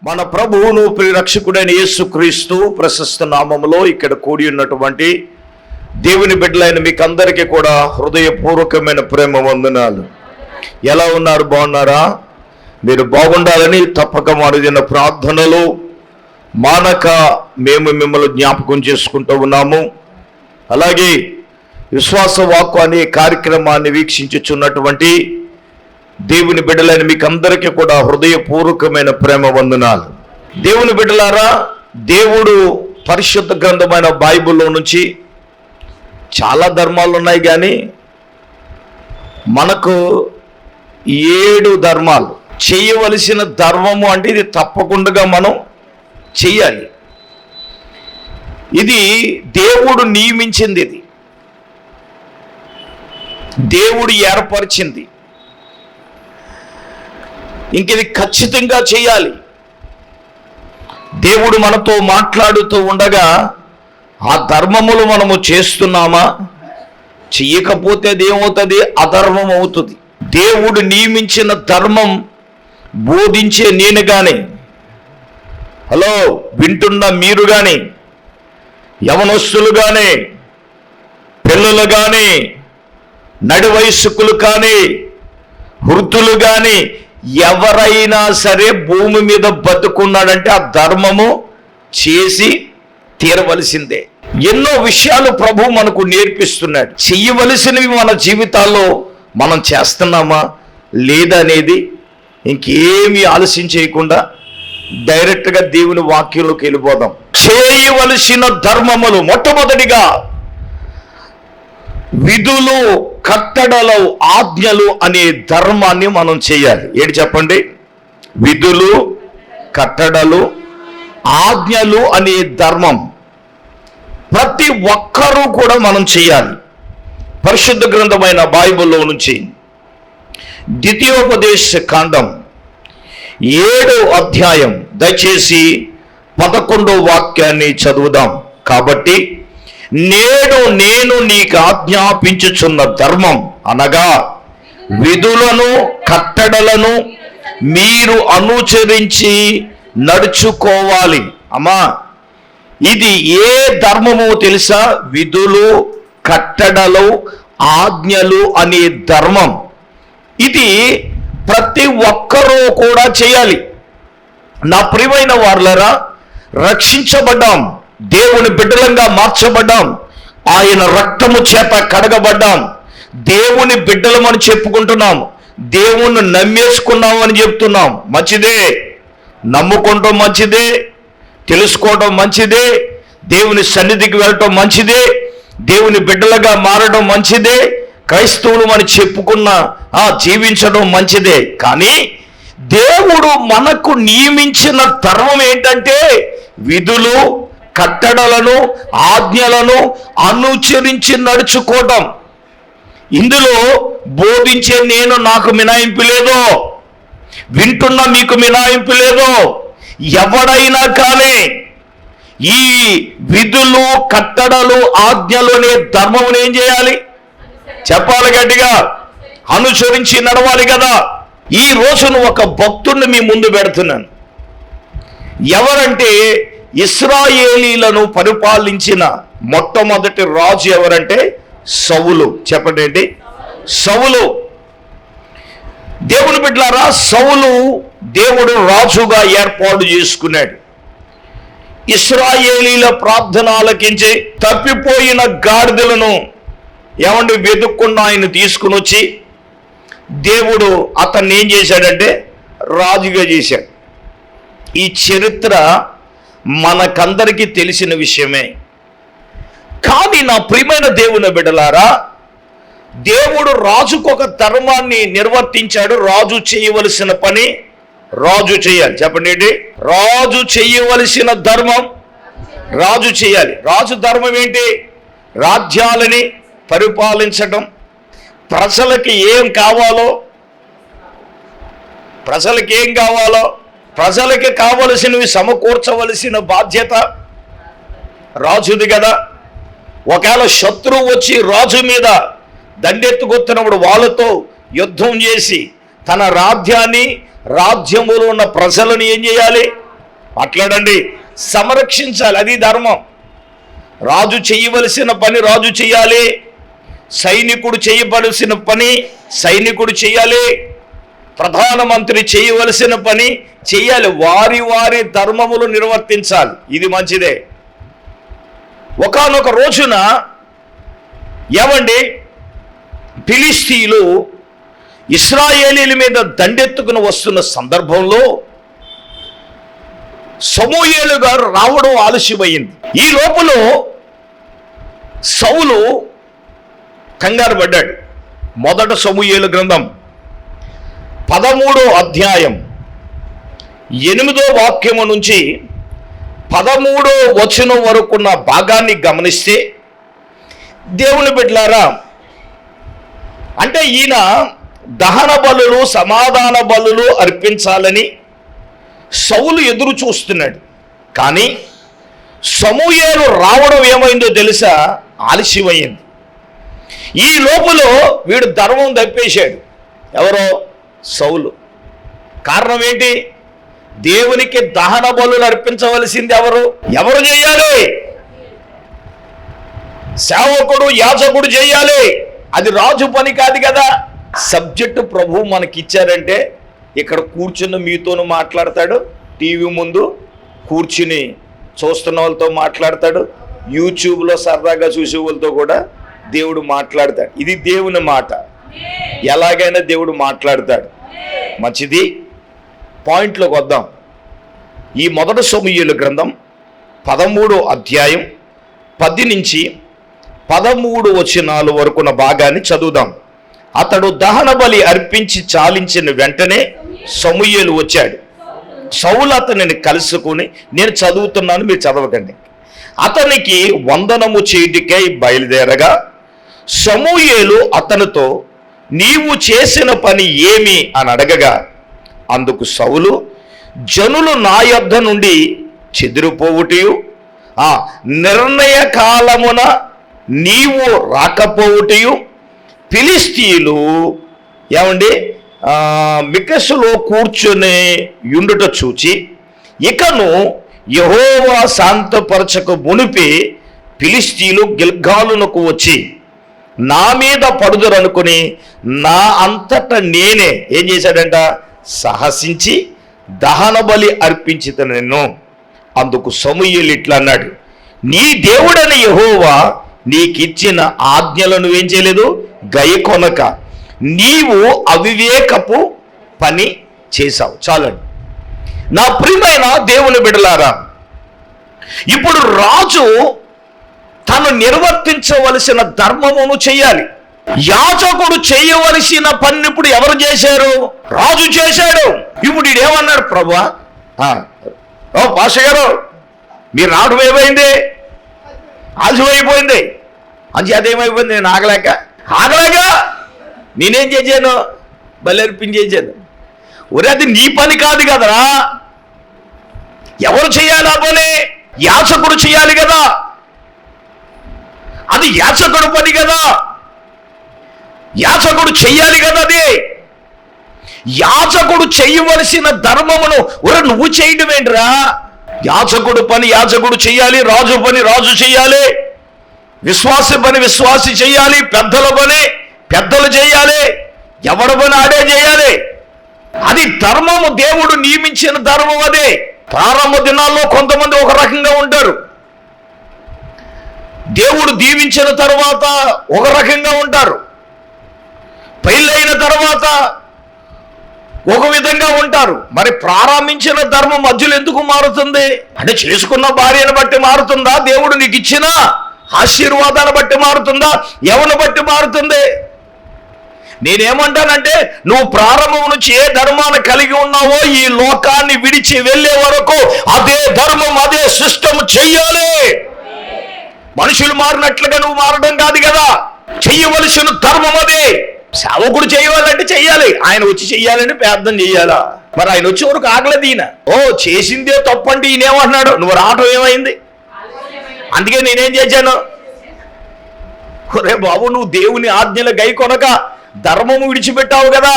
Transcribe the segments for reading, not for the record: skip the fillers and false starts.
మన ప్రభువును ప్రియరక్షకుడైన యేసుక్రీస్తు ప్రశస్త నామములో ఇక్కడ కూడి ఉన్నటువంటి దేవుని బిడ్డలైన మీకు అందరికీ కూడా హృదయపూర్వకమైన ప్రేమ వందనాలు. ఎలా ఉన్నారు? బాగున్నారా? మీరు బాగుండాలని తప్పక మారుదిన ప్రార్థనలు మానక మేము మిమ్మల్ని జ్ఞాపకం చేసుకుంటూ ఉన్నాము. అలాగే విశ్వాస వాక్కు అనే కార్యక్రమాన్ని వీక్షించుచున్నటువంటి దేవుని బిడ్డలైన మీకు అందరికీ కూడా హృదయపూర్వకమైన ప్రేమ వందనాలు. దేవుని బిడ్డలారా, దేవుడు పరిశుద్ధ గ్రంథమైన బైబిల్లో నుంచి చాలా ధర్మాలు ఉన్నాయి, కానీ మనకు 7 ధర్మాలు చేయవలసిన ధర్మము అంటే ఇది తప్పకుండా మనం చెయ్యాలి. ఇది దేవుడు నియమించింది, ఇది దేవుడు ఏర్పరిచింది. ఇంక ఇది ఖచ్చితంగా చేయాలి. దేవుడు మనతో మాట్లాడుతూ ఉండగా ఆ ధర్మములు మనము చేస్తున్నామా? చెయ్యకపోతే అది ఏమవుతుంది? అధర్మం అవుతుంది. దేవుడు నియమించిన ధర్మం బోధించే నేను కానీ, హలో వింటున్న మీరు కానీ, యవనస్తులు కానీ, పిల్లలు కానీ, నడి వయస్కులు కానీ, వృద్ధులు కానీ, ఎవరైనా సరే భూమి మీద బతుకున్నాడంటే ఆ ధర్మము చేసి తీరవలసిందే. ఎన్నో విషయాలు ప్రభు మనకు నేర్పిస్తున్నాడు. చెయ్యవలసినవి మన జీవితాల్లో మనం చేస్తున్నామా లేదా అనేది ఇంకేమీ ఆలస్యం చేయకుండా డైరెక్ట్గా దేవుని వాక్యంలోకి వెళ్ళిపోదాం. చేయవలసిన ధర్మములు, మొట్టమొదటిగా విధులు, కట్టడలు, ఆజ్ఞలు అనే ధర్మాన్ని మనం చేయాలి. ఏంటి చెప్పండి? విధులు, కట్టడలు, ఆజ్ఞలు అనే ధర్మం ప్రతి ఒక్కరూ కూడా మనం చేయాలి. పరిశుద్ధ గ్రంథమైన బైబిల్లో నుంచి ద్వితీయోపదేశ కాండం 7వ అధ్యాయం దయచేసి 11వ వాక్యాన్ని చదువుదాం. కాబట్టి నేడు నేను నీకు ఆజ్ఞాపించుచున్న ధర్మం అనగా విధులను, కట్టడలను మీరు అనుసరించి నడుచుకోవాలి. అమ్మా, ఇది ఏ ధర్మమో తెలుసా? విధులు, కట్టడలు, ఆజ్ఞలు అనే ధర్మం. ఇది ప్రతి ఒక్కరూ కూడా చేయాలి. నా ప్రియమైన వారలారా, రక్షించబడ్డాం, దేవుని బిడ్డలంగా మార్చబడ్డాం, ఆయన రక్తము చేత కడగబడ్డాం, దేవుని బిడ్డలమని చెప్పుకుంటున్నాం, దేవుణ్ణి నమ్మేసుకున్నామని చెప్తున్నాం. మంచిదే, నమ్ముకోవటం మంచిదే, తెలుసుకోవడం మంచిదే, దేవుని సన్నిధికి వెళ్ళటం మంచిదే, దేవుని బిడ్డలుగా మారడం మంచిదే, క్రైస్తవులు అని చెప్పుకున్న జీవించడం మంచిదే. కానీ దేవుడు మనకు నియమించిన ధర్మం ఏంటంటే విధులు, కట్టడలను, ఆజ్ఞలను అనుసరించి నడుచుకోవటం. ఇందులో బోధించే నేను నాకు మినహాయింపు లేదో, వింటున్న మీకు మినహాయింపు లేదో. ఎవడైనా కానీ ఈ విధులు, కట్టడలు, ఆజ్ఞలు అనే ధర్మమును ఏం చేయాలి? చెప్పాలి గట్టిగా, అనుసరించి నడవాలి కదా. ఈ రోజున ఒక భక్తుడిని మీ ముందు పెడుతున్నాను. ఎవరంటే ఇశ్రాయేలీలను పరిపాలించిన మొట్టమొదటి రాజు ఎవరంటే సౌలు. చెప్పండి ఏంటి? సౌలు. దేవుని బిడ్డలారా, సౌలు దేవుడు రాజుగా ఏర్పాటు చేసుకున్నాడు. ఇశ్రాయేలీల ప్రార్థన ఆలకించి తప్పిపోయిన గాడిదలను ఏమండి వెతుక్కున్న ఆయన తీసుకుని వచ్చి దేవుడు అతన్ని ఏం చేశాడంటే రాజుగా చేశాడు. ఈ చరిత్ర మనకందరికీ తెలిసిన విషయమే. కానీ నా ప్రియమైన దేవుని బిడ్డలారా, దేవుడు రాజుకు ఒక ధర్మాన్ని నిర్వర్తించాడు. రాజు చేయవలసిన పని రాజు చేయాలి. చెప్పండి ఏంటి? రాజు చేయవలసిన ధర్మం రాజు చేయాలి. రాజు ధర్మం ఏంటి? రాజ్యాలని పరిపాలించడం, ప్రజలకి ఏం కావాలో, ప్రజలకి కావలసినవి సమకూర్చవలసిన బాధ్యత రాజుది కదా. ఒకవేళ శత్రువు వచ్చి రాజు మీద దండెత్తుకొస్తున్నప్పుడు వాళ్ళతో యుద్ధం చేసి తన రాజ్యాన్ని, రాజ్యములో ఉన్న ప్రజలను ఏం చేయాలి? మాట్లాడండి. సంరక్షించాలి, అది ధర్మం. రాజు చేయవలసిన పని రాజు చేయాలి, సైనికుడు చేయవలసిన పని సైనికుడు చేయాలి, ప్రధానమంత్రి చేయవలసిన పని చేయాలి. వారి వారి ధర్మములు నిర్వర్తించాలి, ఇది మంచిదే. ఒకానొక రోజున ఏమండి, ఫిలిష్తీయులు ఇశ్రాయేలీల మీద దండెత్తుకుని వస్తున్న సందర్భంలో సమూయేలు గారు రావడం ఆలస్యమైంది. ఈ లోపల సౌలు కంగారు పడ్డాడు. మొదట సమూయేలు గ్రంథం 13వ అధ్యాయం 8వ వాక్యము నుంచి 13వ వచనం వరకున్న భాగాన్ని గమనిస్తే, దేవుని బిడ్డలారా, అంటే ఈయన దహన బలులు సమాధాన బలులు అర్పించాలని సౌలు ఎదురు చూస్తున్నాడు. కానీ సమూయేలు రావడం ఏమైందో తెలుసా? ఆలస్యమైంది. ఈ లోపల వీడు ధర్మం తప్పేశాడు. ఎవరో? సౌలు. కారణం ఏంటి? దేవునికి దహన బలులు అర్పించవలసింది ఎవరు చేయాలి? సేవకుడు యాజకుడు చేయాలి, అది రాజు పని కాదు కదా. సబ్జెక్టు ప్రభువు మనకిచ్చారంటే ఇక్కడ కూర్చున్న మీతోనూ మాట్లాడతాడు, టీవీ ముందు కూర్చుని చూస్తున్న వాళ్ళతో మాట్లాడతాడు, యూట్యూబ్లో సరదాగా చూసే వాళ్ళతో కూడా దేవుడు మాట్లాడతాడు. ఇది దేవుని మాట, ఎలాగైనా దేవుడు మాట్లాడతాడు. మంచిది. పాయింట్లోకి వద్దాం. ఈ మొదటి సమూయేలు గ్రంథం 13వ అధ్యాయం 10 నుంచి 13 వచనాల వరకున్న భాగాన్ని చదువుదాం. అతడు దహన బలి అర్పించి చాలించిన వెంటనే సమూయేలు వచ్చాడు. సౌలు అతనిని కలుసుకుని, నేను చదువుతున్నాను, మీరు చదవకండి. అతనికి వందనము చేయుటకై బయలుదేరగా సమూయేలు అతనితో, నీవు చేసిన పని ఏమి అని అడగగా, అందుకు సౌలు, జనులు నా యొద్ద నుండి చెదిరిపోవుటయు, నిర్ణయ కాలమున నీవు రాకపోవుటయు, ఫిలిష్తీయులు ఏమండి మికసులో కూర్చుని యుండుట చూచి, ఇకను యెహోవా శాంతపరచక మునిపి ఫిలిష్తీయులు గిల్గాలునకు వచ్చి నా మీద పడుదురనుకుని నా అంతటా నేనే ఏం చేశాడంట? సాహసించి దహన బలి అర్పించితను నిన్ను. అందుకు సమూయేలు ఇట్లా అన్నాడు, నీ దేవుడని యెహోవా నీకిచ్చిన ఆజ్ఞలను ఏం చేయలేదు? గైకొనక నీవు అవివేకపు పని చేశావు. చాలండి. నా ప్రియమైన దేవుని బిడ్డలారా, ఇప్పుడు రాజు తను నిర్వర్తించవలసిన ధర్మమును చేయాలి. యాజకుడు చేయవలసిన పని ఇప్పుడు ఎవరు చేశారు? రాజు చేశాడు. ఇప్పుడు ఈడేమన్నాడు? ప్రభువా, పాస్టర్ గారు, మీరు రావడం ఏమైంది? ఆలస్యమైపోయింది. అంచి అదేమైపోయింది? నేను ఆగలేక నేనేం చేశాను? బలర్పించేశాను. ఒరే, అది నీ పని కాదు కదరా. ఎవరు చేయాలి ఆ పని? యాజకుడు చేయాలి కదా. అది యాజకుడు పని కదా, యాజకుడు చెయ్యాలి కదా. అది యాజకుడు చేయవలసిన ధర్మమును ఒరే నువ్వు చేయడం ఏంట్రా? యాజకుడు పని యాజకుడు చెయ్యాలి, రాజు పని రాజు చెయ్యాలి, విశ్వాసి పని విశ్వాసి చెయ్యాలి, పెద్దల పని పెద్దలు చేయాలి, ఎవడి పని ఆడే చేయాలి. అది ధర్మము, దేవుడు నియమించిన ధర్మం. అదే ప్రారంభ దినాల్లో కొంతమంది ఒక రకంగా ఉంటారు, దేవుడు దీవించిన తర్వాత ఒక రకంగా ఉంటారు, పెళ్ళైన తర్వాత ఒక విధంగా ఉంటారు. మరి ప్రారంభించిన ధర్మం మధ్యలో ఎందుకు మారుతుంది? అంటే చేసుకున్న భార్యను బట్టి మారుతుందా? దేవుడు నీకు ఇచ్చిన ఆశీర్వాదాన్ని బట్టి మారుతుందా? ఎవరిని బట్టి మారుతుంది? నేనేమంటానంటే, నువ్వు ప్రారంభం నుంచి ఏ ధర్మాన్ని కలిగి ఉన్నావో ఈ లోకాన్ని విడిచి వెళ్ళే వరకు అదే ధర్మం అదే సిస్టమ్ చెయ్యాలి. మనుషులు మారినట్లుగా నువ్వు మారడం కాదు కదా. చెయ్యవలసిన ధర్మం అదే. సేవకుడు చేయవాలంటే చెయ్యాలి, ఆయన వచ్చి చెయ్యాలని ప్రార్థన చెయ్యాలా? మరి ఆయన వచ్చే వరకు ఆగలేదు ఈయన. చేసిందే తప్పంటే ఈయన ఏమంటున్నాడు? నువ్వు రావటం ఏమైంది? అందుకే నేనేం చేశాను? ఒరే బాబు, నువ్వు దేవుని ఆజ్ఞలు గైకొనక ధర్మము విడిచిపెట్టావు కదా.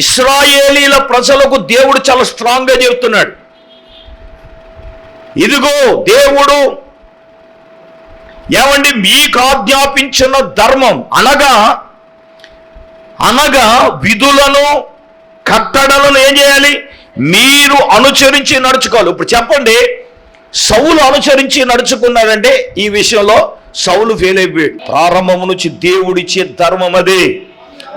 ఇశ్రాయేలీల ప్రజలకు దేవుడు చాలా స్ట్రాంగ్గా చెబుతున్నాడు, ఇదిగో దేవుడు ఏమండి మీకు ఆజ్ఞాపించిన ధర్మం అనగా విధులను కట్టడలను ఏం చేయాలి? మీరు అనుసరించి నడుచుకోవాలి. ఇప్పుడు చెప్పండి, సౌలు అనుసరించి నడుచుకున్నాడంటే ఈ విషయంలో సౌలు ఫెయిల్ అయిపోయాడు. ప్రారంభం నుంచి దేవుడిచ్చే ధర్మం అదే.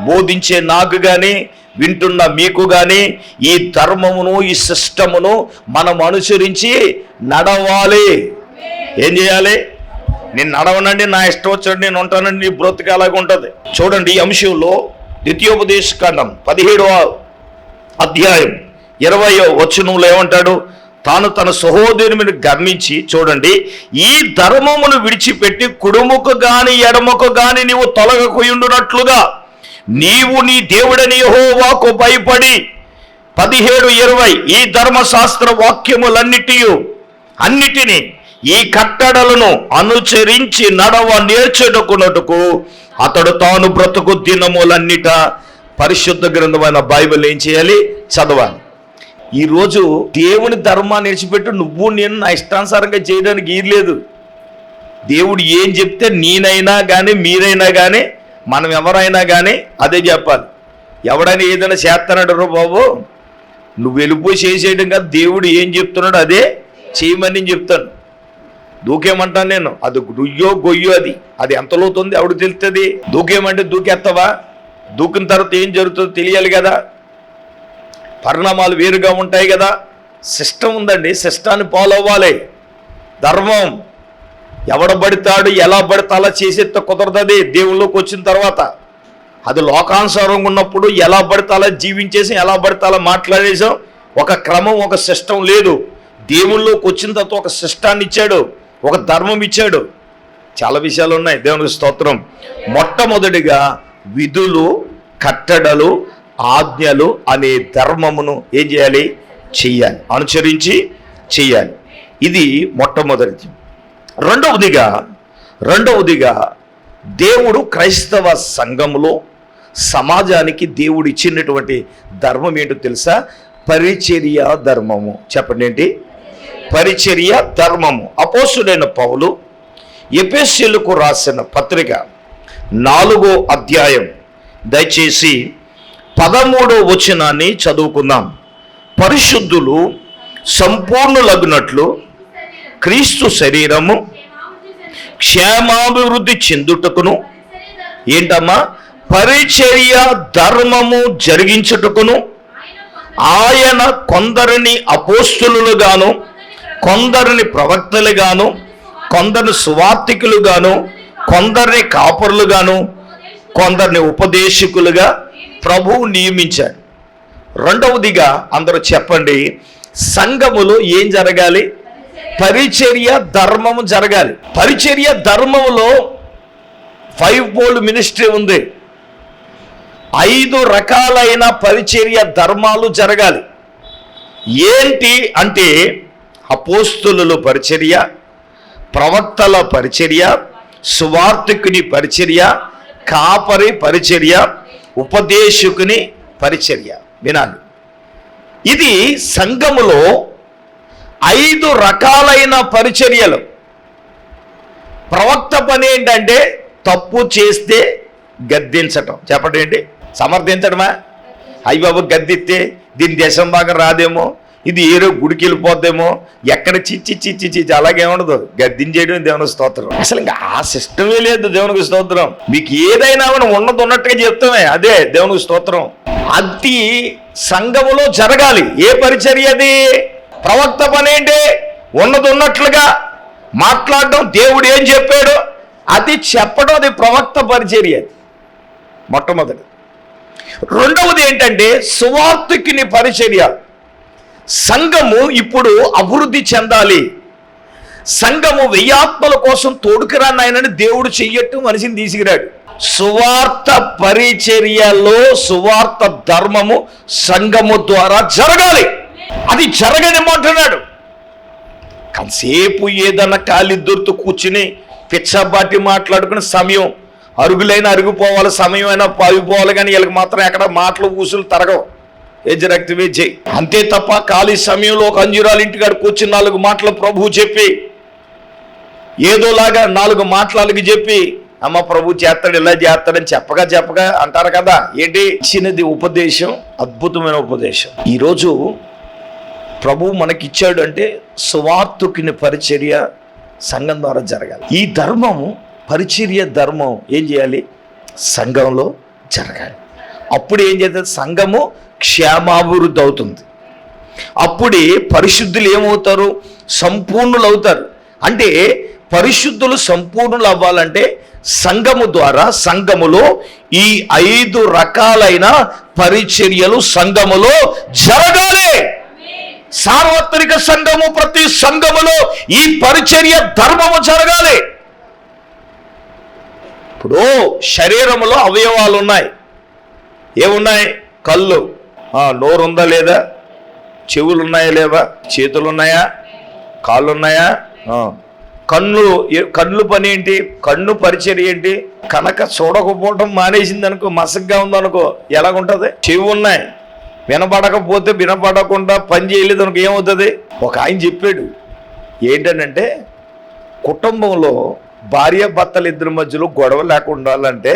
బోధించే నాకు కానీ వింటున్న మీకు కానీ ఈ ధర్మమును ఈ సిస్టమును మనం అనుసరించి నడవాలి. ఏం చేయాలి? నేను నడవనండి, నా ఇష్టం వచ్చాడు నేను ఉంటానండి, నీ బ్రతుకు అలాగే ఉంటుంది. చూడండి, ఈ అంశంలో ద్వితీయోపదేశ కాండం 17వ అధ్యాయం 20వ వచనంలో ఏమంటాడు? తాను తన సహోదరుని మీద గర్మించి, చూడండి, ఈ ధర్మమును విడిచిపెట్టి కుడుముకు గాని ఎడముకు గాని నీవు తొలగకుండునట్లుగా నీవు నీ దేవుడని యెహోవాకు భయపడి 17:20 ఈ ధర్మశాస్త్ర వాక్యములన్నిటిని ఈ కట్టడలను అనుసరించి నడవ నేర్చుకున్నట్టుకు అతడు తాను బ్రతుకు దినములన్నిట పరిశుద్ధ గ్రంథమైన బైబిల్ ఏం చేయాలి? చదవాలి. ఈరోజు దేవుని ధర్మాన్ని విడిచిపెట్టి నువ్వు నేను నా ఇష్టానుసారంగా చేయడానికి ఈర్లేదు. దేవుడు ఏం చెప్తే నేనైనా కానీ మీరైనా కానీ మనం ఎవరైనా కానీ అదే చెప్పాలి. ఎవడైనా ఏదైనా చేస్తున్నాడు బాబు, నువ్వు వెళ్ళిపోయి చేసేయడం కాదు, దేవుడు ఏం చెప్తున్నాడు అదే చేయమని నేను చెప్తాను. దూకేమంటాను నేను, అది గొయ్యో అది ఎంత లోతుంది ఎవడు తెలుస్తుంది. దూకేమంటే దూకేస్తావా? దూకిన తర్వాత ఏం జరుగుతుందో తెలియాలి కదా, పరిణామాలు వేరుగా ఉంటాయి కదా. సిస్టమ్ ఉందండి, సిస్టాన్ని ఫాలో అవ్వాలి. ధర్మం ఎవడ పడతాడు ఎలా పడితే అలా చేసేస్తే కుదరదు. దేవుళ్ళలోకి వచ్చిన తర్వాత అది లోకానుసారంగా ఉన్నప్పుడు ఎలా పడితే అలా జీవించేసాం, ఎలా పడితే అలా మాట్లాడేసాం. ఒక క్రమం, ఒక సిస్టమ్ లేదు. దేవుళ్ళలోకి వచ్చిన తర్వాత ఒక సిస్టాన్ని ఇచ్చాడు, ఒక ధర్మం ఇచ్చాడు. చాలా విషయాలు ఉన్నాయి. దేవునికి స్తోత్రం. మొట్టమొదటిగా విధులు, కట్టడలు, ఆజ్ఞలు అనే ధర్మమును ఏం చేయాలి? చెయ్యాలి, అనుసరించి చెయ్యాలి. ఇది మొట్టమొదటిది. రెండవదిగా దేవుడు క్రైస్తవ సంఘములో సమాజానికి దేవుడు ఇచ్చినటువంటి ధర్మం ఏంటో తెలుసా? పరిచర్య ధర్మము. చెప్పండి, ఏంటి? పరిచర్య ధర్మము. అపోస్తుడైన పౌలు ఎఫెసీయులకు రాసిన పత్రిక 4వ అధ్యాయం దయచేసి 13వ వచనాన్ని చదువుకుందాం. పరిశుద్ధులు సంపూర్ణులగునట్లు క్రీస్తు శరీరము క్షేమాభివృద్ధి చెందుటకును ఏంటమ్మా? పరిచర్య ధర్మము జరిగించుటకును ఆయన కొందరిని అపోస్తులుగాను, కొందరిని ప్రవక్తలుగాను, కొందరిని సువార్తికులుగాను, కొందరిని కాపరులుగాను, కొందరిని ఉపదేశకులుగా ప్రభువు నియమించాడు. రెండవదిగా అందరూ చెప్పండి, సంఘములో ఏం జరగాలి? పరిచర్య ధర్మము జరగాలి. పరిచర్య ధర్మములో 5-fold మినిస్ట్రీ ఉంది. 5 రకాలైన పరిచర్య ధర్మాలు జరగాలి. ఏంటి అంటే అపోస్తులుల పరిచర్య, ప్రవక్తల పరిచర్య, సువార్తికుని పరిచర్య, కాపరి పరిచర్య, ఉపదేశకుని పరిచర్య. వినాలి, ఇది సంఘములో 5 రకాలైన పరిచర్యలు. ప్రవక్త పని ఏంటంటే తప్పు చేస్తే గద్దించటం. చెప్పండి, ఏంటి? సమర్థించడమా? అయ్య బాబు గద్దిస్తే దీని దేశం భాగం రాదేమో, ఇది ఏరో గుడికి వెళ్ళిపోద్దేమో, ఎక్కడ చిచ్చి అలాగే ఉండదు. గద్దించేయడం దేవునికి స్తోత్రం. అసలు ఇంకా ఆ సిస్టమే లేదు. దేవునికి స్తోత్రం. మీకు ఏదైనా ఉన్నది ఉన్నట్టుగా చెప్తామే, అదే దేవునికి స్తోత్రం. అది సంఘములో జరగాలి. ఏ పరిచర్య అది? ప్రవక్త పని ఏంటి? ఉన్నది ఉన్నట్లుగా మాట్లాడడం, దేవుడు ఏం చెప్పాడు అది చెప్పడం, అది ప్రవక్త పరిచర్య. మొట్టమొదటి. రెండవది ఏంటంటే సువార్తికుని పరిచర్య. సంఘము ఇప్పుడు అభివృద్ధి చెందాలి. సంఘము 1000 ఆత్మల కోసం తోడుకురానాయనని దేవుడు చెయ్యట్టు మనిషిని తీసుకురాడు. సువార్త పరిచర్యలో సువార్త ధర్మము సంఘము ద్వారా జరగాలి. అది జరగనిమంటున్నాడు. కాసేపు ఏదన్నా కాలిద్దరితో కూర్చుని పిచ్చబాటి మాట్లాడుకునే సమయం, అరుగులైనా అరిగిపోవాలి, సమయం అయినా పాగిపోవాలి, కానీ వీళ్ళకి మాత్రం ఎక్కడ మాటలు ఊసులు తరగవు. ఏజ్ రక్తమే జై. అంతే తప్ప ఖాళీ సమయంలో ఒక అంజురాలు ఇంటికాడ కూర్చుని 4 మాటలు ప్రభువు చెప్పి ఏదోలాగా 4 మాటలకి చెప్పి అమ్మ ప్రభు చేస్తాడు ఇలా చేస్తాడని చెప్పగా అంటారు కదా. ఏంటి ఇచ్చినది ఉపదేశం, అద్భుతమైన ఉపదేశం. ఈరోజు ప్రభువు మనకిచ్చాడు అంటే సువార్తికుని పరిచర్య సంఘం ద్వారా జరగాలి. ఈ ధర్మము, పరిచర్య ధర్మం ఏం చేయాలి? సంఘంలో జరగాలి. అప్పుడు ఏం చేస్తుంది? సంఘము క్షేమాభివృద్ధి అవుతుంది. అప్పుడే పరిశుద్ధులు ఏమవుతారు? సంపూర్ణులు అవుతారు. అంటే పరిశుద్ధులు సంపూర్ణులు అవ్వాలంటే సంఘము ద్వారా, సంఘములో ఈ 5 రకాలైన పరిచర్యలు సంఘములో జరగాలి. సార్వత్రిక సంఘము, ప్రతి సంఘములో ఈ పరిచర్య ధర్మము జరగాలి. ఇప్పుడు శరీరములో అవయవాలు ఉన్నాయి. ఏమున్నాయి? కళ్ళు, నోరు ఉందా లేదా? చెవులు ఉన్నాయా లేవా? చేతులు ఉన్నాయా? కాళ్ళు ఉన్నాయా? కళ్ళు పని ఏంటి? కన్ను పరిచర్య ఏంటి? కనుక చూడకపోవటం మానేసింది అనుకో, మసగ్గా ఉందనుకో, ఎలాగుంటుంది? చెవి ఉన్నాయి, వినపడకపోతే వినపడకుండా పని చేయలేదు అనుకో, ఏమవుతుంది? ఒక ఆయన చెప్పాడు ఏంటనంటే, కుటుంబంలో భార్య భర్తలు ఇద్దరి మధ్యలో గొడవ లేకుండా ఉండాలంటే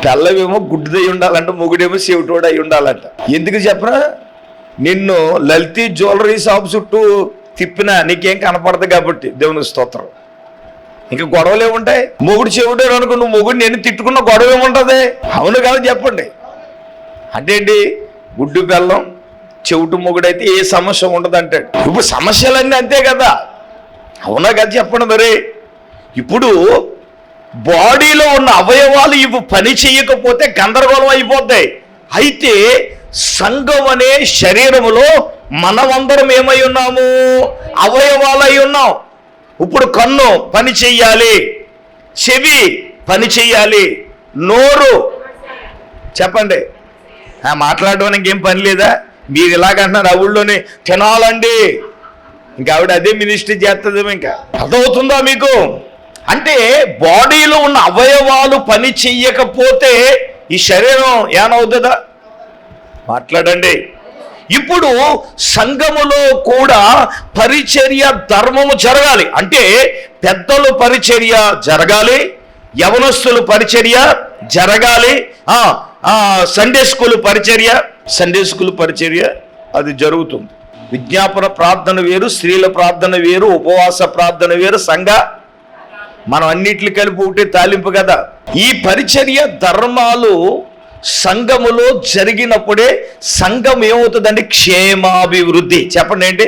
తెల్లవేమో గుడ్డిదై ఉండాలంట, మొగుడేమో చెవిటోడు అయి ఉండాలంట. ఎందుకు చెప్పరా? నిన్ను లలిత జ్యువెలరీ షాప్ చుట్టూ తిప్పినా నీకేం కనపడదు కాబట్టి. దేవుని స్తోత్రం. ఇంకా గొడవలు ఏముంటాయి? మొగుడు చెవిటోడు అనుకో, నువ్వు మొగుడు నేను తిట్టుకున్న గొడవ ఏముంటుంది? అవును కాదు చెప్పండి. అంటే ఏంటి? గుడ్డు బెల్లం చెవిటు మొగుడైతే ఏ సమస్య ఉండదు అంటాడు. ఇప్పుడు సమస్యలన్నీ అంతే కదా, అవునా కదా చెప్పండి. మరి ఇప్పుడు బాడీలో ఉన్న అవయవాలు ఇవి పని చేయకపోతే గందరగోళం అయిపోతాయి. అయితే సంఘం అనే శరీరములో మనమందరం ఏమై ఉన్నాము? అవయవాలు అయి ఉన్నాం. ఇప్పుడు కన్ను పని చెయ్యాలి, చెవి పని చెయ్యాలి, నోరు చెప్పండి. మాట్లాడడానికి ఏం పని లేదా? మీరు ఇలాగంటున్నారు, ఆవిడలోనే తినాలండి, ఇంకా ఆవిడ అదే మినిస్ట్రీ చేస్తుంది. ఇంకా అర్థమవుతుందా మీకు? అంటే బాడీలో ఉన్న అవయవాలు పని చెయ్యకపోతే ఈ శరీరం ఏమవుతుందా? మాట్లాడండి. ఇప్పుడు సంఘములో కూడా పరిచర్య ధర్మము జరగాలి. అంటే పెద్దలు పరిచర్య జరగాలి, యవనస్తులు పరిచర్య జరగాలి, సండే స్కూల్ పరిచర్య అది జరుగుతుంది. విజ్ఞాపన ప్రార్థన వేరు, స్త్రీల ప్రార్థన వేరు, ఉపవాస ప్రార్థన వేరు, సంఘ మనం అన్నిట్లు కలిపి ఒకటే తాలింపు కదా. ఈ పరిచర్య ధర్మాలు సంఘములో జరిగినప్పుడే సంఘం ఏమవుతుందండి? క్షేమాభివృద్ధి. చెప్పండి ఏంటి?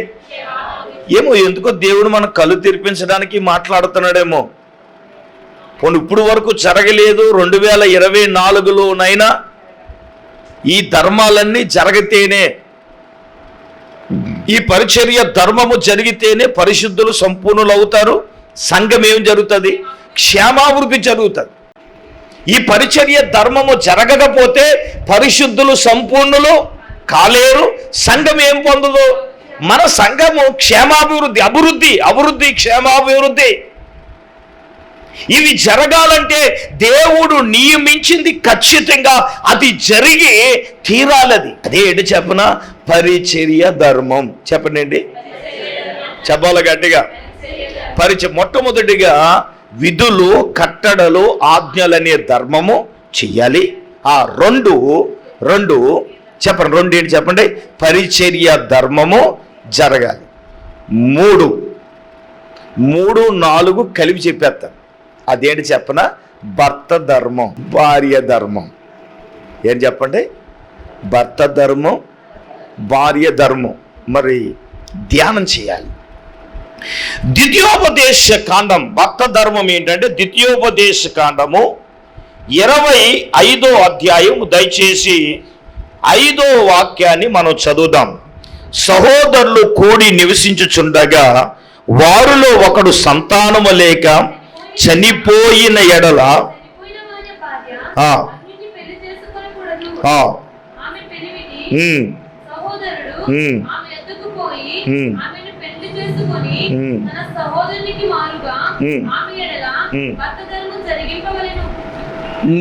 ఏమో ఎందుకో దేవుడు మన కళ్ళు తెరిపించడానికి మాట్లాడుతున్నాడేమో. ఇప్పుడు వరకు జరగలేదు, 2024లోనైనా ఈ ధర్మాలన్నీ జరిగితేనే, ఈ పరిచర్య ధర్మము జరిగితేనే పరిశుద్ధులు సంపూర్ణులు అవుతారు. సంఘం ఏం జరుగుతుంది? క్షేమాభివృద్ధి జరుగుతుంది. ఈ పరిచర్య ధర్మము జరగకపోతే పరిశుద్ధులు సంపూర్ణులు కాలేరు, సంఘం ఏం పొందదు? మన సంఘము క్షేమాభివృద్ధి, అభివృద్ధి క్షేమాభివృద్ధి ఇవి జరగాలంటే దేవుడు నియమించింది ఖచ్చితంగా అది జరిగి తీరాలది. అదే ఏంటి చెప్పన? పరిచర్య ధర్మం. చెప్పండి, చెప్పాలి గట్టిగా. మొట్టమొదటిగా విధులు, కట్టడలు, ఆజ్ఞలనే ధర్మము చెయ్యాలి. రెండు చెప్పండి, ఏంటి చెప్పండి? పరిచర్య ధర్మము జరగాలి. 3, 4 కలిపి చెప్పేస్తాను. అదేంటి చెప్పన? భర్త ధర్మం, భార్య ధర్మం. ఏం చెప్పండి? భర్త ధర్మం, భార్య ధర్మం. మరి ధ్యానం చేయాలి. ద్వితీయోపదేశ కాండం, భర్త ధర్మం ఏంటంటే ద్వితీయోపదేశ కాండము 25వ అధ్యాయం, దయచేసి 5వ వాక్యాన్ని మనం చదువుదాం. సహోదరులు కూడి నివసించుచుండగా వారిలో ఒకడు సంతానము లేక చనిపోయిన ఎడల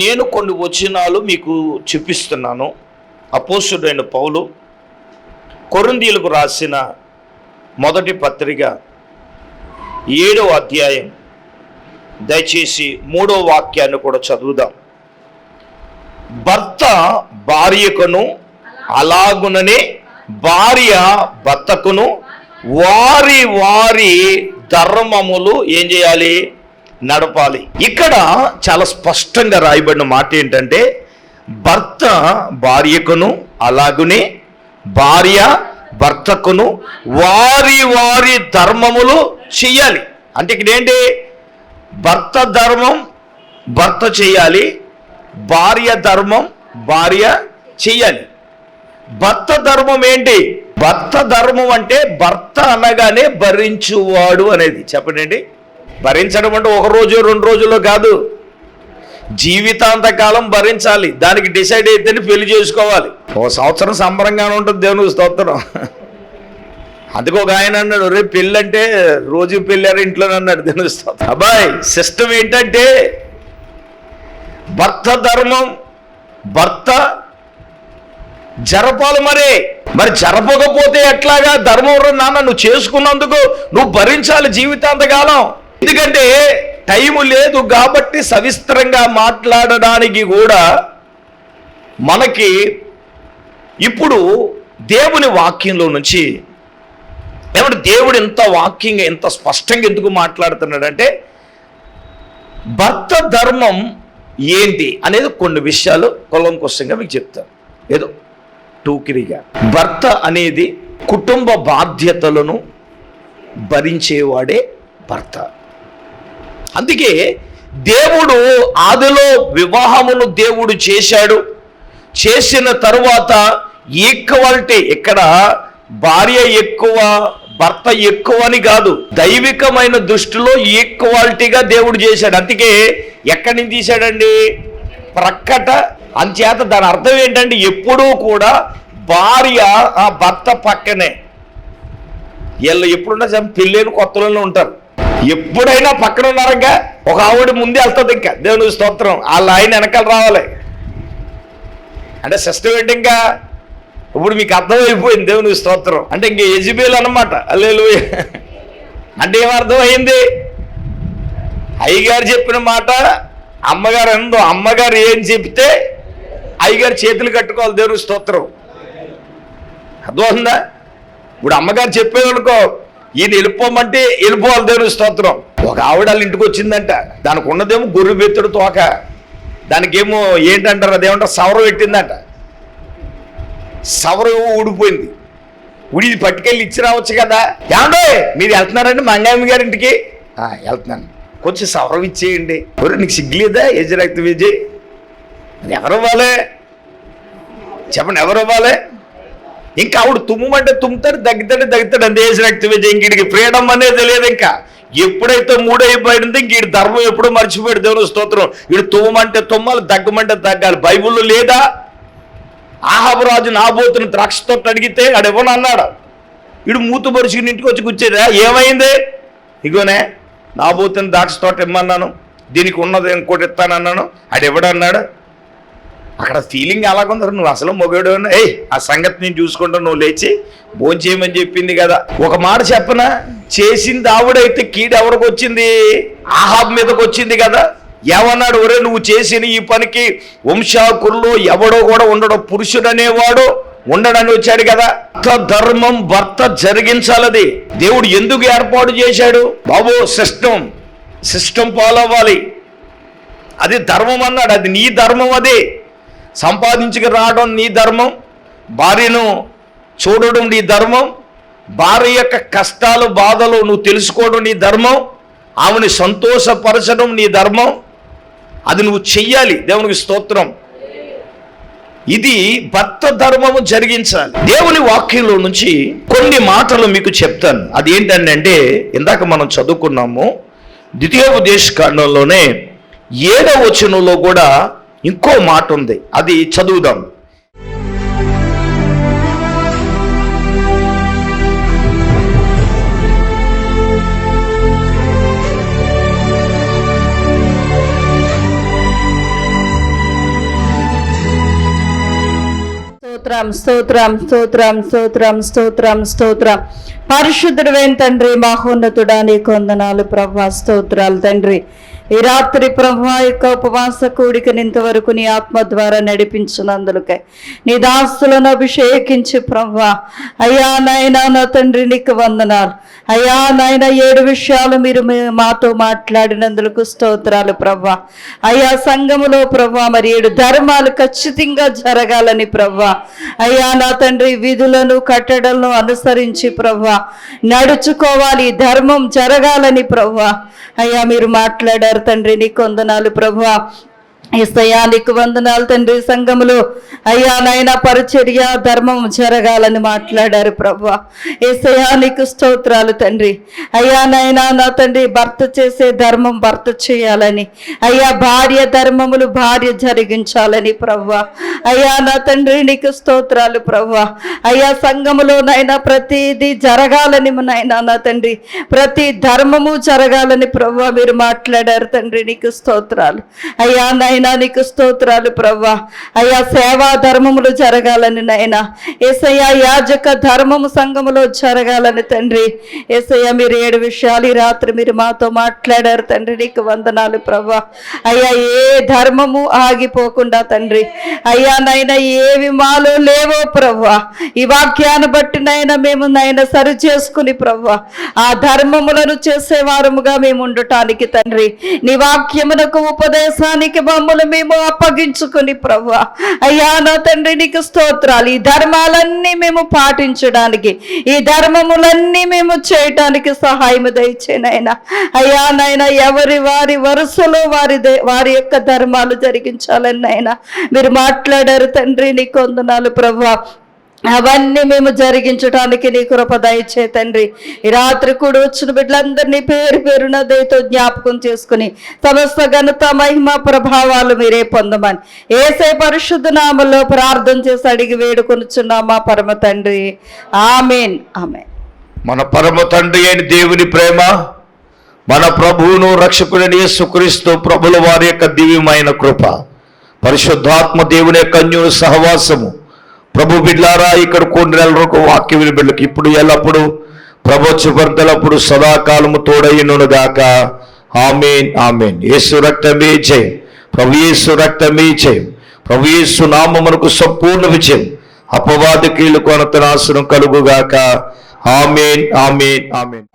నేను కొన్ని వచనాలు మీకు చూపిస్తున్నాను. అపోస్తుడైన పౌలు కొరింథీయులకు రాసిన మొదటి పత్రిక 7వ అధ్యాయం దయచేసి 3వ వాక్యాన్ని కూడా చదువుదాం. భర్త భార్యకును అలాగుననే భార్య భర్తకును వారి వారి ధర్మములు ఏం చేయాలి? నడపాలి. ఇక్కడ చాలా స్పష్టంగా రాయబడిన మాట ఏంటంటే భర్త భార్యకును అలాగునే భార్య భర్తకును వారి వారి ధర్మములు చెయ్యాలి. అంటే ఇక్కడ ఏంటి? భర్త ధర్మం భర్త చెయ్యాలి, భార్య ధర్మం భార్య చెయ్యాలి. భర్త ధర్మం ఏంటి? భర్త ధర్మం అంటే భర్త అనగానే భరించువాడు అనేది. చెప్పండి, భరించడం అంటే 1 రోజు 2 రోజుల్లో కాదు, జీవితాంతకాలం భరించాలి. దానికి డిసైడ్ అయితేనే పెళ్లి చేసుకోవాలి. 1 సంవత్సరం సంబరంగానే ఉంటుంది, దేవునికి స్తోత్రం. అందుకు ఒక ఆయన అన్నాడు, రేపు పెళ్ళి అంటే రోజు పెళ్ళారు ఇంట్లోనే అన్నాడు, దేవునికి స్తోత్రం. అబ్బాయి సిస్టమ్ ఏంటంటే భర్త ధర్మం భర్త జరపాలి. మరి జరపకపోతే ఎట్లాగా? ధర్మం నాన్న నువ్వు చేసుకున్నందుకు నువ్వు భరించాలి జీవితాంతకాలం. ఎందుకంటే టైము లేదు కాబట్టి సవిస్తరంగా మాట్లాడడానికి కూడా మనకి ఇప్పుడు దేవుని వాక్యంలో నుంచి ఏమంటే దేవుడు ఇంత స్పష్టంగా ఎందుకు మాట్లాడుతున్నాడంటే భర్త ధర్మం ఏంటి అనేది కొన్ని విషయాలు కొలంకొసంగా మీకు చెప్తాను. ఏదో టూకిరిగా భర్త అనేది కుటుంబ బాధ్యతలను భరించేవాడే భర్త. అందుకే దేవుడు ఆదిలో వివాహమును దేవుడు చేశాడు. చేసిన తరువాత ఈక్వాలిటీ, ఇక్కడ భార్య ఎక్కువ భర్త ఎక్కువ అని కాదు, దైవికమైన దృష్టిలో ఈక్వాలిటీగా దేవుడు చేశాడు. అందుకే ఎక్కడి నుంచి తీశాడండి? ప్రక్కట. అంచేత దాని అర్థం ఏంటంటే ఎప్పుడూ కూడా భార్య ఆ భర్త పక్కనే. వీళ్ళు ఎప్పుడున్నా పెళ్ళైన కొత్తలోనే ఉంటారు, ఎప్పుడైనా పక్కన ఉన్నారంగా. ఒక ఆవిడ ముందే వెళ్తుంది, ఇంకా దేవుని స్తోత్రం, వాళ్ళ ఆయన వెనకాల రావాలి. అంటే సిస్టమ్ ఏంటి? ఇంకా ఇప్పుడు మీకు అర్థమైపోయింది, దేవుని స్తోత్రం. అంటే ఇంక యెజబెల్ అన్నమాట. హల్లెలూయా. అంటే ఏమర్థమైంది? అయ్యగారు చెప్పిన మాట అమ్మగారు ఎందో, అమ్మగారు ఏం చెప్తే అయ్యగారు చేతులు కట్టుకోవాలి, దేవుని స్తోత్రం. అర్థమవుతుందా? ఇప్పుడు అమ్మగారు చెప్పేదనుకో, ఈయన వెళ్ళిపోమంటే వెళ్ళిపోవాలి, దేవుని స్తోత్రం. ఒక ఆవిడ వాళ్ళ ఇంటికి వచ్చిందంట, దానికి ఉన్నదేమో గొర్రె బెత్తుడు తోక, దానికేమో ఏంటంటారు, అదేమంటారు, సవరం పెట్టిందంట. సవరం ఊడిపోయింది. ఇది పట్టుకెళ్ళి ఇచ్చి రావచ్చు కదా. ఏమండే మీరు వెళ్తున్నారండి మంగామి గారి ఇంటికి? వెళ్తున్నాను, కొంచెం సవరం ఇచ్చేయండి. నీకు సిగ్గులేదా? యజ్రక్త విజయ్ ఎవరు ఇవ్వాలి? చెప్పండి, ఎవరు ఇవ్వాలి? ఇంకా ఆవిడ తుమ్మంటే తుమ్ముతాడు, దగ్గుతాడు అంతే. యజ్రక్త విజయ్ ఇంక ఫ్రీడమ్ అనేది లేదు. ఇంకా ఎప్పుడైతే 3 అయిపోయిందో ఇంక ఈ ధర్మం ఎప్పుడూ మర్చిపోయాడు, దేవుని స్తోత్రం. వీడు తుమ్మంటే తుమ్మాలి, దగ్గమంటే తగ్గాలి. బైబిల్లో లేదా? ఆహాబు రాజు నాబోతుని ద్రాక్ష తోట అడిగితే ఆడెవరు అన్నాడు, వీడు మూతు బరుచుకుని ఇంటికి వచ్చి కూర్చేదా? ఏమైంది? ఇగోనే నాబోతుని ద్రాక్ష తోట ఇమ్మన్నాను, దీనికి ఉన్నది ఇంకోటి ఇస్తానన్నాను, ఆడెవడన్నాడు. అక్కడ ఫీలింగ్ అలాగుందరు, నువ్వు అసలు మొగడు. ఆ సంగతి నేను చూసుకుంటాను, నువ్వు లేచి భోంచేయమని చెప్పింది కదా. ఒక మాట చెప్పనా, చేసింది ఆవిడైతే కీడు ఎవరికి వచ్చింది? ఆహాబ్ మీదకి వచ్చింది కదా. ఏమన్నాడు? ఒరే నువ్వు చేసిన ఈ పనికి వంశాకుల్లో ఎవడో కూడా ఉండడు, పురుషుడు అనేవాడు ఉండడని వచ్చాడు కదా. ధర్మం భర్త జరిగించాలది దేవుడు ఎందుకు ఏర్పాటు చేశాడు? బాబు సిస్టమ్ ఫాలో అవ్వాలి, అది ధర్మం అన్నాడు. అది నీ ధర్మం. అది సంపాదించుకు రావడం నీ ధర్మం, భార్యను చూడడం నీ ధర్మం, భార్య యొక్క కష్టాలు బాధలు నువ్వు తెలుసుకోవడం నీ ధర్మం, ఆమెను సంతోషపరచడం నీ ధర్మం. అది నువ్వు చెయ్యాలి, దేవునికి స్తోత్రం. ఇది భర్త ధర్మము జరిగించాలి. దేవుని వాక్యంలో నుంచి కొన్ని మాటలు మీకు చెప్తాను. అది ఏంటంటే ఇందాక మనం చదువుకున్నాము, ద్వితీయోపదేశకాండంలోనే 7వ వచనంలో కూడా ఇంకో మాట ఉంది, అది చదువుదాం. స్తోత్రం స్తోత్రం స్తోత్రం స్తోత్రం స్తోత్రం స్తోత్రం. పరిశుద్ధుడైన తండ్రి, మహోన్నతుడా, నీకు వందనాలు ప్రభా, స్తోత్రాలు తండ్రి. ఈ రాత్రి ప్రభా యొక్క ఉపవాస కూడికని ఇంతవరకు నీ ఆత్మ ద్వారా నడిపించినందులకై నీ దాసులను అభిషేకించి ప్రభా, అయ్యా నాయనా నా తండ్రి నీకు వందనాలు. అయ్యా నాయన 7 విషయాలు మీరు మాతో మాట్లాడినందుకు స్తోత్రాలు ప్రభా. అయ్యా సంఘములో ప్రభా మరి 7 ధర్మాలు ఖచ్చితంగా జరగాలని ప్రభా, అయ్యా నా తండ్రి విధులను కట్టడలను అనుసరించి ప్రభా నడుచుకోవాలి, ధర్మం జరగాలని ప్రభా అయ్యా మీరు మాట్లాడారు తండ్రి, నీకు వందనాలు ప్రభా. యేసయ్యా నీకు వందనాలు తండ్రి. సంఘములో అయ్యా నాయన పరిచర్య ధర్మం జరగాలని మాట్లాడారు ప్రభా. యేసయ్యా నీకు స్తోత్రాలు తండ్రి. అయ్యా నాయన నా తండ్రి భర్త చేసే ధర్మం భర్త చేయాలని, అయ్యా భార్య ధర్మములు భార్య జరిగించాలని ప్రభా. అయ్యా నా తండ్రి నీకు స్తోత్రాలు ప్రభా. అయ్యా సంఘములో నైనా ప్రతిదీ జరగాలని నైనా నా తండ్రి, ప్రతి ధర్మము జరగాలని ప్రభా మీరు మాట్లాడారు తండ్రి, నీకు స్తోత్రాలు. అయ్యా నాయన నీకు స్తోత్రాలు ప్రభా. అయ్యా సేవా ధర్మములు జరగాలని నైనా, యేసయ్యా యాజక ధర్మము సంఘములో జరగాలని తండ్రి. యేసయ్యా మీరు 7 విషయాలు ఈ రాత్రి మీరు మాతో మాట్లాడారు తండ్రి, నీకు వందనాలు ప్రభా. అయ్యా ఏ ధర్మము ఆగిపోకుండా తండ్రి, అయ్యా నైనా ఏవి మాలో లేవో ప్రభా ఈ వాక్యాన్ని బట్టి నైనా మేము నైనా సరి చేసుకుని ప్రభా ఆ ధర్మములను చేసేవారముగా మేము ఉండటానికి తండ్రి, నీ వాక్యమునకు ఉపదేశానికి మేము అప్పగించుకుని ప్రభా అయ్యా నా తండ్రి నీకు స్తోత్రాలు. ఈ ధర్మాలన్నీ మేము పాటించడానికి, ఈ ధర్మములన్నీ మేము చేయటానికి సహాయం దయచేనైనా. అయ్యా నాయన ఎవరి వారి వరుసలో వారి యొక్క ధర్మాలు జరిగించాలని నైనా మీరు మాట్లాడారు తండ్రి, నీకు వందనాలు ప్రభా. అవన్నీ మేము జరిగించడానికి నీ కృప దయచే తండ్రి. ఈ రాత్రి కూడా వచ్చిన బిడ్డలందరినీ పేరు పేరున దయతో జ్ఞాపకం చేసుకుని సమస్త ఘనత మహిమ ప్రభావాలు మీరే పొందమని యేసే పరిశుద్ధ నామములో ప్రార్థన చేసి అడిగి వేడుకొనుచున్నామా పరమ తండ్రి, ఆమేన్ ఆమేన్. మన పరమ తండ్రి అయిన దేవుని ప్రేమ, మన ప్రభువును రక్షకుడైన యేసుక్రీస్తు ప్రభుల వారి యొక్క దివ్యమైన కృప, పరిశుద్ధాత్మ దేవుని యొక్క అన్యోన్య సహవాసము ప్రభు బిడ్లారా ఇక్కడ కొన్ని నెలలకు వాక్య వినిబిడ్డలకు ఇప్పుడు ఎల్లప్పుడు ప్రభోత్సవర్తలప్పుడు సదాకాలము తోడయ్యును గాక. ఆమేన్ ఆమేన్. యేసు రక్తమే జయం, ప్రభు యేసు రక్తమే జయం, ప్రభు యేసు నామమునకు సంపూర్ణ విజయం, అపవాది కీలుకు అనంత నాశనం కలుగుగాక. ఆమేన్ ఆమేన్ ఆమేన్.